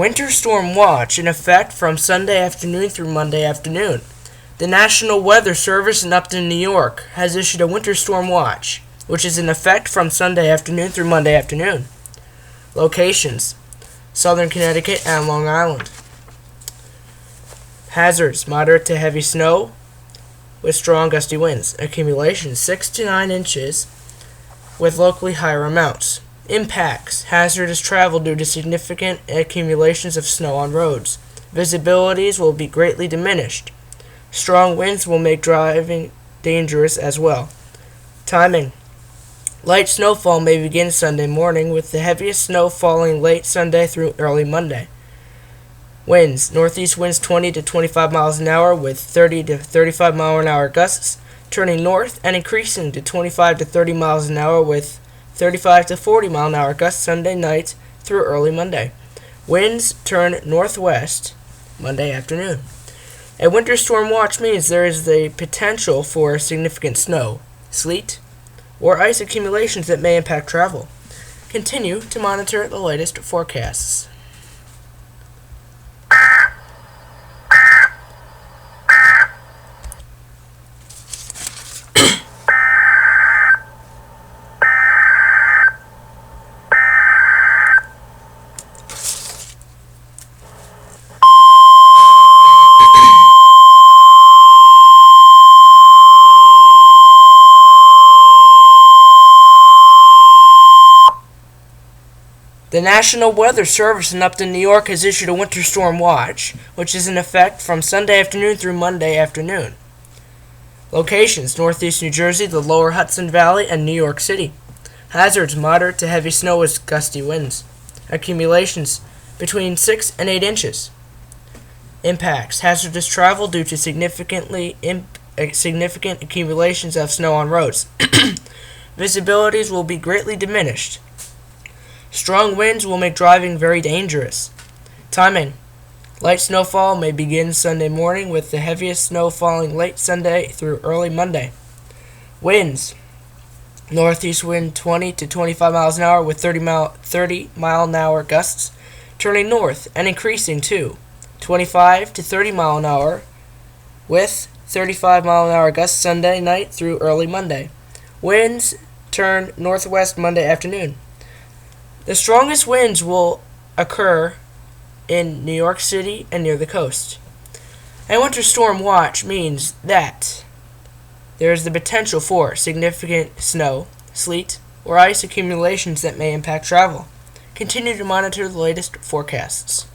Winter Storm Watch in effect from Sunday afternoon through Monday afternoon. The National Weather Service in Upton, New York, has issued a winter storm watch, which is in effect from Sunday afternoon through Monday afternoon. Locations: Southern Connecticut and Long Island. Hazards: moderate to heavy snow with strong gusty winds. Accumulation: 6 to 9 inches with locally higher amounts. Impacts: hazardous travel due to significant accumulations of snow on roads. Visibilities will be greatly diminished. Strong winds will make driving dangerous as well. Timing: light snowfall may begin Sunday morning, with the heaviest snow falling late Sunday through early Monday. Winds: northeast winds 20 to 25 miles an hour with 30 to 35 mile an hour gusts, turning north and increasing to 25 to 30 miles an hour with 35 to 40 mile an hour gusts Sunday night through early Monday. Winds turn northwest Monday afternoon. A winter storm watch means there is the potential for significant snow, sleet, or ice accumulations that may impact travel. Continue to monitor the latest forecasts. The National Weather Service in Upton, New York has issued a winter storm watch, which is in effect from Sunday afternoon through Monday afternoon. Locations: northeast New Jersey, the lower Hudson Valley, and New York City. Hazards: moderate to heavy snow with gusty winds. Accumulations: between 6 and 8 inches. Impacts: hazardous travel due to significant accumulations of snow on roads. Visibilities will be greatly diminished. Strong winds will make driving very dangerous. Timing: light snowfall may begin Sunday morning, with the heaviest snow falling late Sunday through early Monday. Winds: northeast wind 20 to 25 miles an hour with 30 mile an hour gusts, turning north and increasing to 25 to 30 mile an hour with 35 mile an hour gusts Sunday night through early Monday. Winds turn northwest Monday afternoon. The strongest winds will occur in New York City and near the coast. A winter storm watch means that there is the potential for significant snow, sleet, or ice accumulations that may impact travel. Continue to monitor the latest forecasts.